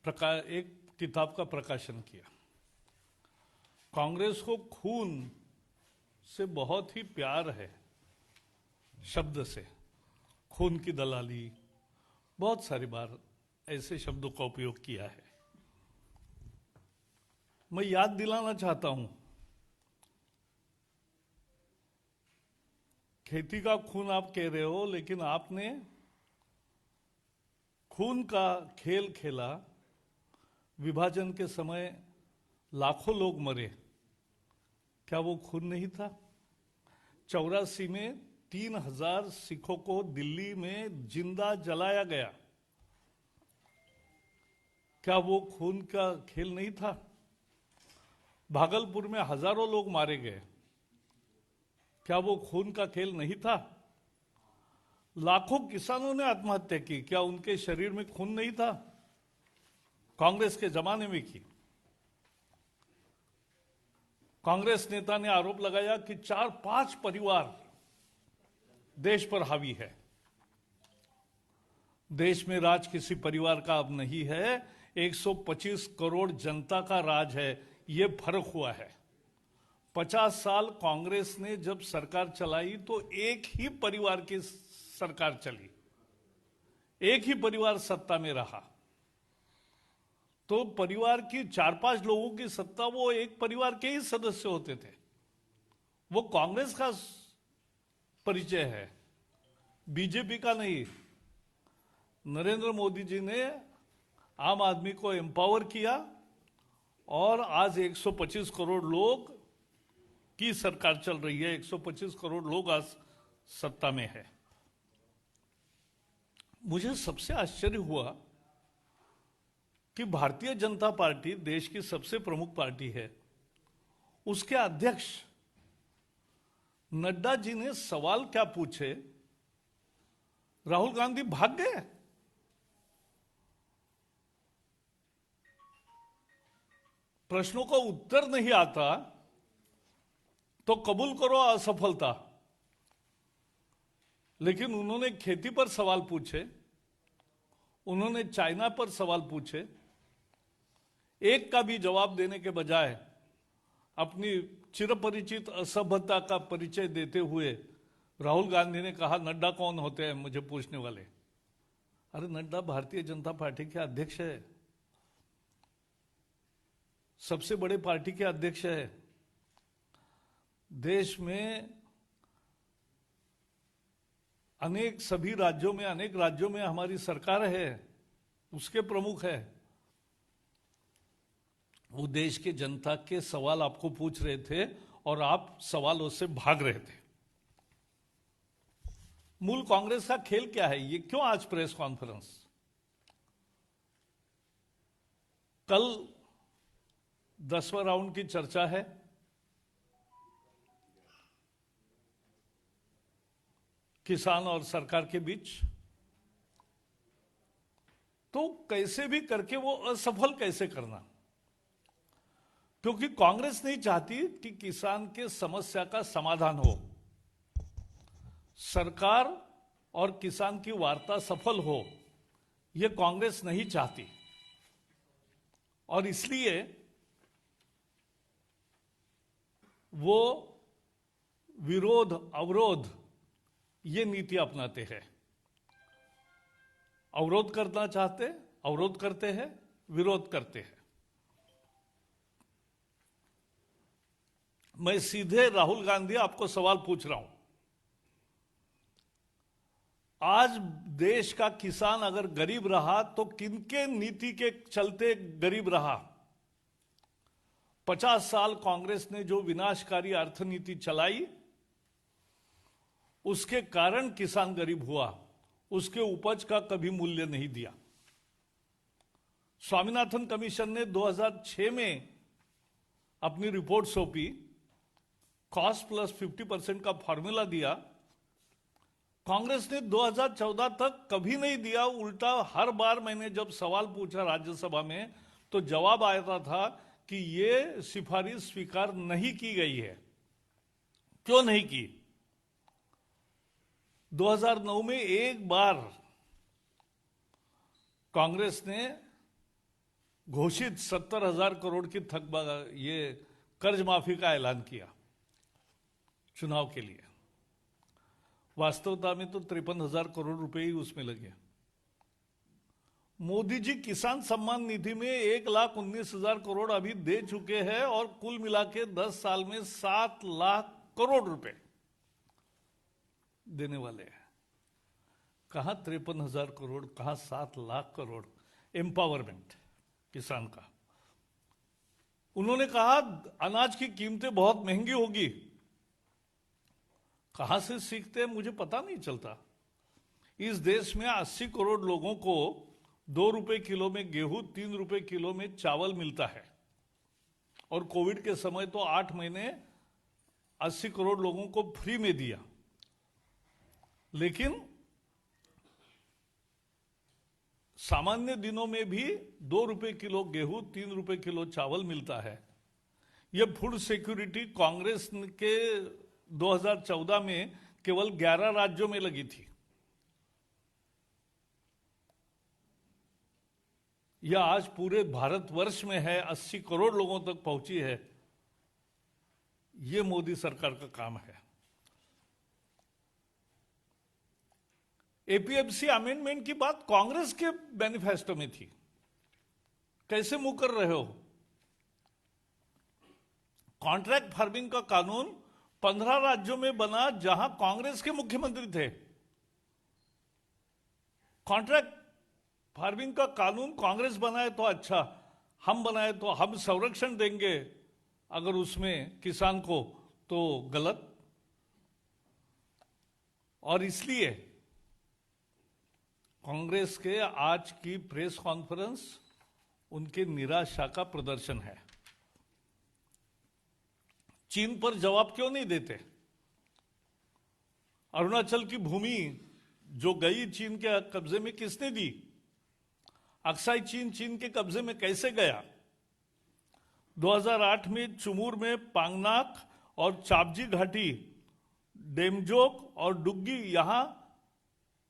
एक किताब का प्रकाशन किया। कांग्रेस को खून से बहुत ही प्यार है, शब्द से खून की दलाली, बहुत सारी बार ऐसे शब्दों का उपयोग किया है। मैं याद दिलाना चाहता हूं, खेती का खून आप कह रहे हो, लेकिन आपने खून का खेल खेला। विभाजन के समय लाखों लोग मरे, क्या वो खून नहीं था? 84 में 3000 सिखों को दिल्ली में जिंदा जलाया गया, क्या वो खून का खेल नहीं था? भागलपुर में हजारों लोग मारे गए, क्या वो खून का खेल नहीं था? लाखों किसानों ने आत्महत्या की, क्या उनके शरीर में खून नहीं था? कांग्रेस के जमाने में की। कांग्रेस नेता ने आरोप लगाया कि 4-5 परिवार देश पर हावी है। देश में राज किसी परिवार का अब नहीं है, 125 करोड़ जनता का राज है। ये फर्क हुआ है। 50 साल कांग्रेस ने जब सरकार चलाई तो एक ही परिवार की सरकार चली, एक ही परिवार सत्ता में रहा। तो परिवार की 4-5 लोगों की सत्ता, वो एक परिवार के ही सदस्य होते थे। वो कांग्रेस का परिचय है, बीजेपी का नहीं। नरेंद्र मोदी जी ने आम आदमी को एम्पावर किया और आज 125 करोड़ लोग की सरकार चल रही है। 125 करोड़ लोग आज सत्ता में है। मुझे सबसे आश्चर्य हुआ कि भारतीय जनता पार्टी देश की सबसे प्रमुख पार्टी है, उसके अध्यक्ष नड्डा जी ने सवाल क्या पूछे, राहुल गांधी भाग गए। प्रश्नों का उत्तर नहीं आता तो कबूल करो असफलता। लेकिन उन्होंने खेती पर सवाल पूछे, उन्होंने चाइना पर सवाल पूछे। एक का भी जवाब देने के बजाय अपनी चिरपरिचित असभ्यता का परिचय देते हुए राहुल गांधी ने कहा, नड्डा कौन होते हैं मुझे पूछने वाले। अरे नड्डा भारतीय जनता पार्टी के अध्यक्ष है, सबसे बड़े पार्टी के अध्यक्ष है। देश में सभी राज्यों में, अनेक राज्यों में हमारी सरकार है, उसके प्रमुख है। वो देश के जनता के सवाल आपको पूछ रहे थे और आप सवालों से भाग रहे थे। मूल कांग्रेस का खेल क्या है? ये क्यों आज प्रेस कॉन्फ्रेंस? कल 10वां राउंड की चर्चा है। किसान और सरकार के बीच। तो कैसे भी करके वो असफल कैसे करना, क्योंकि कांग्रेस नहीं चाहती कि किसान के समस्या का समाधान हो, सरकार और किसान की वार्ता सफल हो, यह कांग्रेस नहीं चाहती। और इसलिए वो विरोध, अवरोध, ये नीति अपनाते हैं। अवरोध करना चाहते, अवरोध करते हैं, विरोध करते हैं। मैं सीधे राहुल गांधी आपको सवाल पूछ रहा हूं, आज देश का किसान अगर गरीब रहा तो किनके नीति के चलते गरीब रहा? 50 साल कांग्रेस ने जो विनाशकारी अर्थनीति चलाई, उसके कारण किसान गरीब हुआ, उसके उपज का कभी मूल्य नहीं दिया। स्वामीनाथन कमीशन ने 2006 में अपनी रिपोर्ट सौंपी, कॉस्ट प्लस 50% का फॉर्मूला दिया। कांग्रेस ने 2014 तक कभी नहीं दिया। उल्टा हर बार मैंने जब सवाल पूछा राज्यसभा में तो जवाब आया था कि यह सिफारिश स्वीकार नहीं की गई है। क्यों नहीं की? 2009 में एक बार कांग्रेस ने घोषित 70,000 करोड़ की ये कर्ज माफी का ऐलान किया चुनाव के लिए। वास्तवता में तो 53,000 करोड़ रुपए ही उसमें लगे। मोदी जी किसान सम्मान निधि में 1,19,000 करोड़ अभी दे चुके हैं और कुल मिला के 10 साल में 7 लाख करोड़ रुपए देने वाले हैं। कहां 53,000 करोड़, कहां 7 लाख करोड़ एम्पावरमेंट किसान का। उन्होंने कहा अनाज की कीमतें बहुत महंगी होगी। कहां से सीखते हैं मुझे पता नहीं चलता। इस देश में 80 करोड़ लोगों को 2 रुपए किलो में गेहूं, 3 रुपए किलो में चावल मिलता है और कोविड के समय तो 8 महीने 80 करोड़ लोगों को फ्री में दिया। लेकिन सामान्य दिनों में भी 2 रुपए किलो गेहूं, 3 रुपए किलो चावल मिलता है। यह फूड सिक्योरिटी कांग्रेस के 2014 में केवल 11 राज्यों में लगी थी। यह आज पूरे भारतवर्ष में है, 80 करोड़ लोगों तक पहुंची है। यह मोदी सरकार का काम है। एपीएमसी अमेंडमेंट की बात कांग्रेस के मैनिफेस्टो में थी, कैसे मुंह कर रहे हो? कॉन्ट्रैक्ट फार्मिंग का कानून 15 राज्यों में बना जहां कांग्रेस के मुख्यमंत्री थे। कॉन्ट्रैक्ट फार्मिंग का कानून कांग्रेस बनाए तो अच्छा, हम बनाए तो हम संरक्षण देंगे अगर उसमें किसान को, तो गलत। और इसलिए कांग्रेस के आज की प्रेस कॉन्फ्रेंस उनके निराशा का प्रदर्शन है। चीन पर जवाब क्यों नहीं देते? अरुणाचल की भूमि जो गई चीन के कब्जे में किसने दी? अक्साई चीन के कब्जे में कैसे गया? 2008 में चुमूर में पांगनाक और चापजी घाटी, डेमजोक और डुग्गी, यहां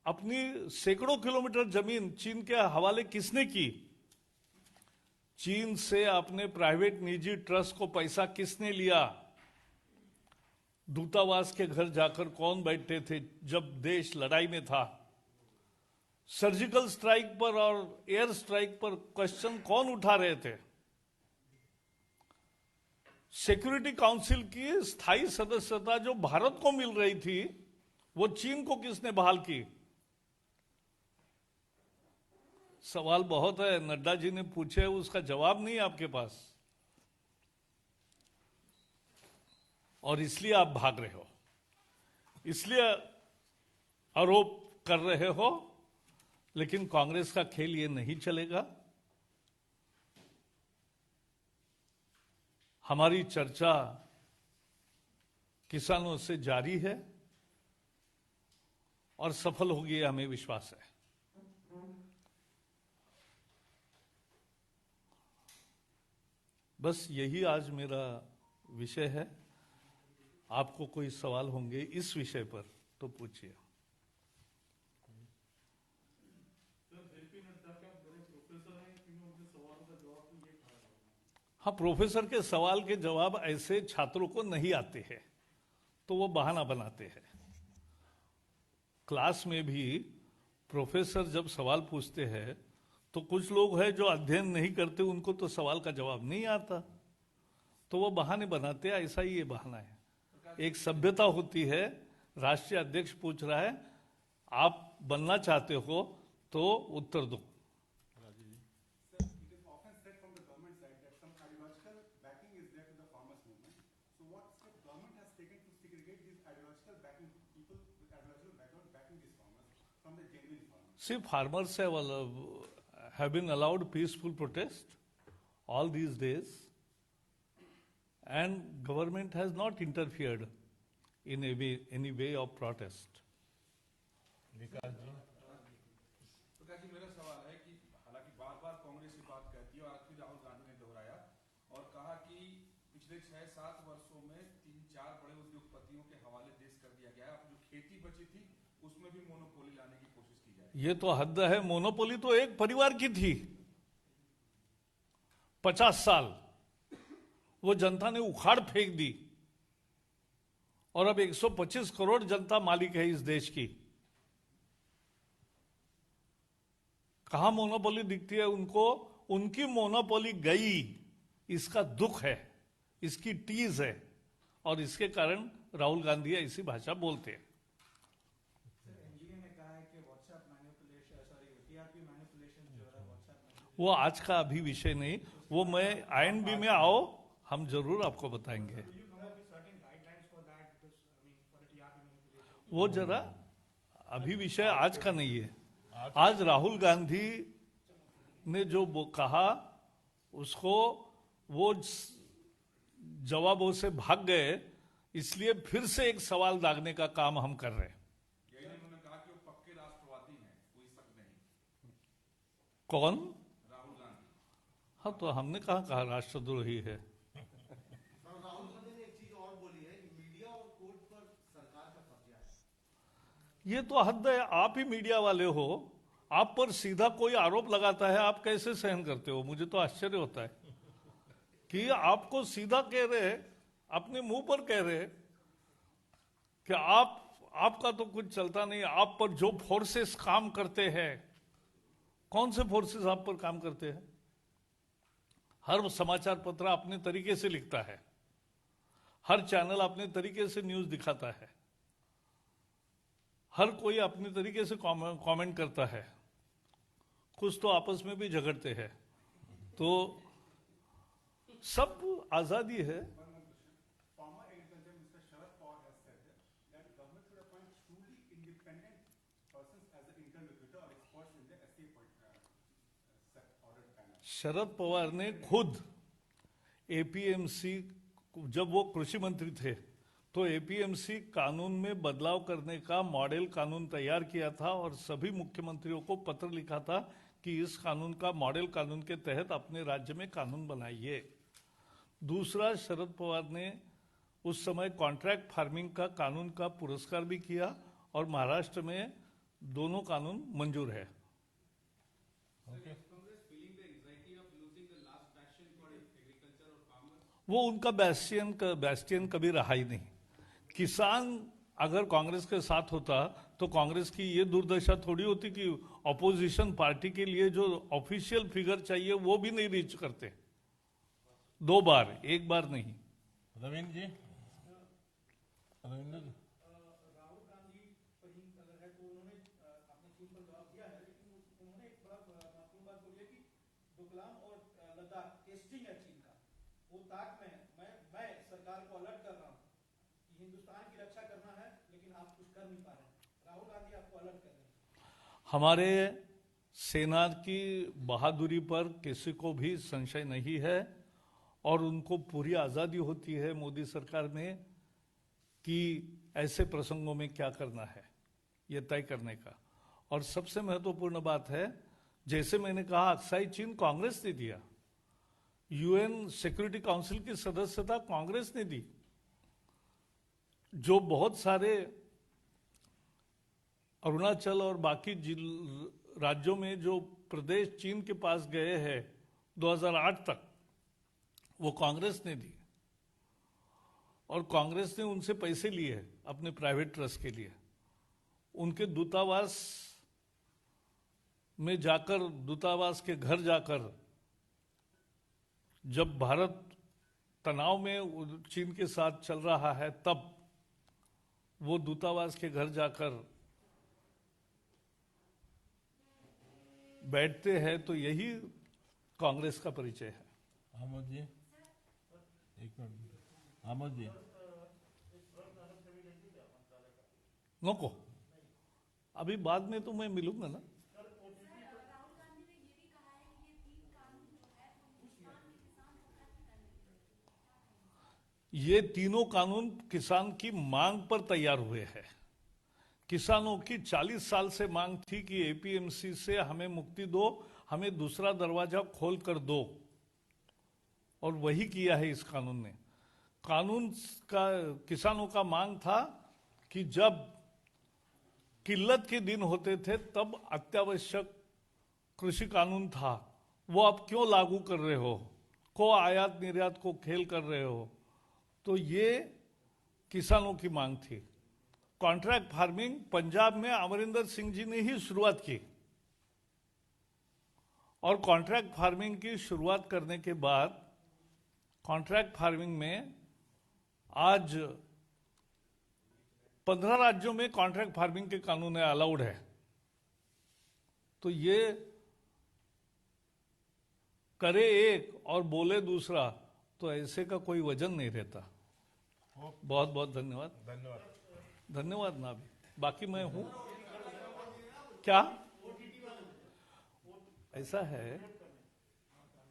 अपनी सैकड़ों किलोमीटर जमीन चीन के हवाले किसने की? चीन से अपने प्राइवेट निजी ट्रस्ट को पैसा किसने लिया? दूतावास के घर जाकर कौन बैठे थे जब देश लड़ाई में था? सर्जिकल स्ट्राइक पर और एयर स्ट्राइक पर क्वेश्चन कौन उठा रहे थे? सिक्योरिटी काउंसिल की स्थायी सदस्यता जो भारत को मिल रही थी, वो चीन को किसने बहाल की? सवाल बहुत है, नड्डा जी ने पूछे, उसका जवाब नहीं आपके पास, और इसलिए आप भाग रहे हो, इसलिए आरोप कर रहे हो। लेकिन कांग्रेस का खेल ये नहीं चलेगा। हमारी चर्चा किसानों से जारी है और सफल होगी, हमें विश्वास है। बस यही आज मेरा विषय है। आपको कोई सवाल होंगे इस विषय पर तो पूछिए। हाँ, प्रोफेसर के सवाल के जवाब ऐसे छात्रों को नहीं आते हैं तो वो बहाना बनाते हैं। क्लास में भी प्रोफेसर जब सवाल पूछते हैं तो कुछ लोग हैं जो अध्ययन नहीं करते, उनको तो सवाल का जवाब नहीं आता, तो वो बहाने बनाते हैं। ऐसा ही ये बहाना है। एक सभ्यता होती है, राष्ट्रीय अध्यक्ष पूछ रहा है, आप बनना चाहते हो तो उत्तर दो। See, farmers have been allowed peaceful protest all these days, and government has not interfered in any way of protest. Prakash ji, मेरा सवाल है कि हालांकि बार-बार कांग्रेस ये बात कहती है और आज भी राहुल गांधी ने दोहराया और कहा कि पिछले 6-7 वर्षों में 3-4 बड़े उद्योगपतियों के हवाले देश कर दिया गया है। अब जो खेती बची थी उसमें भी मोनोपोली लाने की कोशिश की जाए। ये तो हद है। मोनोपोली तो एक परिवार की थी, 50 साल वो जनता ने उखाड़ फेंक दी और अब 125 करोड़ जनता मालिक है इस देश की। कहां मोनोपोली दिखती है उनको? उनकी मोनोपोली गई, इसका दुख है, इसकी टीज है, और इसके कारण राहुल गांधी ऐसी भाषा बोलते हैं। वो आज का अभी विषय नहीं, वो मैं INB में आओ, हम जरूर आपको बताएंगे। वो जरा अभी विषय आज का नहीं है। आज राहुल गांधी ने जो कहा उसको वो जवाबों से भाग गए, इसलिए फिर से एक सवाल दागने का काम हम कर रहे हैं। यही उन्होंने कहा कि वो पक्के राष्ट्रवादी हैं, कोई शक नहीं। कौन? राहुल गांधी। हाँ, तो हमने कहा राष्ट्रद्रोही है। राहुल गांधी ने एक चीज और बोली है कि मीडिया और कोर्ट पर सरकार का कब्जा है। ये तो हद है। आप ही मीडिया वाले हो, आप पर सीधा कोई आरोप लगाता है, आप कैसे सहन करते हो? मुझे तो आश्चर्य होता है कि आपको सीधा कह रहे, अपने मुंह पर कह रहे कि आपका तो कुछ चलता नहीं, आप पर जो फोर्सेस काम करते हैं। कौन से फोर्सेस आप पर काम करते हैं? हर समाचार पत्र अपने तरीके से लिखता है, हर चैनल अपने तरीके से न्यूज दिखाता है, हर कोई अपने तरीके से कमेंट करता है, कुछ तो आपस में भी झगड़ते हैं, तो सब आजादी है। Former agriculture minister Sharad Pawar has said that government should appoint truly independent persons as the interlocutor or experts in the SA audit panel. Sharad Pawar ने खुद APMC, जब वो कृषि मंत्री थे तो APMC कानून में बदलाव करने का मॉडल कानून तैयार किया था और सभी मुख्यमंत्रियों को पत्र लिखा था कि इस कानून का मॉडल कानून के तहत अपने राज्य में कानून बनाइए। दूसरा, शरद पवार ने उस समय कॉन्ट्रैक्ट फार्मिंग का कानून का पुरस्कार भी किया और महाराष्ट्र में दोनों कानून मंजूर है। वो उनका बैस्टियन कभी रहा ही नहीं। किसान अगर कांग्रेस के साथ होता तो कांग्रेस की ये दुर्दशा थोड़ी होती कि ऑपोजिशन पार्टी के लिए जो ऑफिशियल फिगर चाहिए वो भी नहीं रीच करते। 2 बार, 1 बार नहीं। रविंद्र जी, रविंद्र जी, राहुल गांधी पर ही अगर है तो उन्होंने अपने चीन पर जवाब दिया है, लेकिन उन्होंने एक बड़ा महत्वपूर्ण बात बोली है कि डोकलाम और लद्दाख टेस्टिंग है चीन का, वो ताक में है। मैं सरकार को अलर्ट कर रहा हूँ कि हिंदुस्तान की रक्षा करना है, लेकिन आप कुछ कर नहीं पा रहे हैं। राहुल गांधी आपको अलर्ट कर रहे हैं। हमारे सेना की बहादुरी पर किसी को भी संशय नहीं है और उनको पूरी आजादी होती है मोदी सरकार में कि ऐसे प्रसंगों में क्या करना है, यह तय करने का। और सबसे महत्वपूर्ण बात है, जैसे मैंने कहा, अक्साई चीन कांग्रेस ने दिया, UN सिक्योरिटी काउंसिल की सदस्यता कांग्रेस ने दी। जो बहुत सारे अरुणाचल और बाकी राज्यों में जो प्रदेश चीन के पास गए हैं 2008 तक, वो कांग्रेस ने दी और कांग्रेस ने उनसे पैसे लिए अपने प्राइवेट ट्रस्ट के लिए। उनके दूतावास में जाकर, दूतावास के घर जाकर, जब भारत तनाव में चीन के साथ चल रहा है तब वो दूतावास के घर जाकर बैठते हैं, तो यही कांग्रेस का परिचय है। अहमद जी, एक मिनट, अहमद जी, नको, अभी बाद में तो मैं मिलूंगा ना। ये तीनों कानून किसान की मांग पर तैयार हुए हैं। किसानों की 40 साल से मांग थी कि APMC से हमें मुक्ति दो, हमें दूसरा दरवाजा खोल कर दो, और वही किया है इस कानून ने। कानून का किसानों का मांग था कि जब किल्लत के दिन होते थे तब अत्यावश्यक कृषि कानून था, वो आप क्यों लागू कर रहे हो? को आयात निर्यात को खेल कर रहे हो, तो ये किसानों की मांग थी। कॉन्ट्रैक्ट फार्मिंग पंजाब में अमरिंदर सिंह जी ने ही शुरुआत की, और कॉन्ट्रैक्ट फार्मिंग की शुरुआत करने के बाद कॉन्ट्रैक्ट फार्मिंग में आज 15 राज्यों में कॉन्ट्रैक्ट फार्मिंग के कानून अलाउड है। तो ये करे एक और बोले दूसरा, तो ऐसे का कोई वजन नहीं रहता। बहुत बहुत धन्यवाद। धन्यवाद ना भी, बाकी मैं हूं क्या। ऐसा है,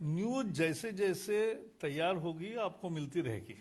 न्यूज जैसे जैसे तैयार होगी आपको मिलती रहेगी।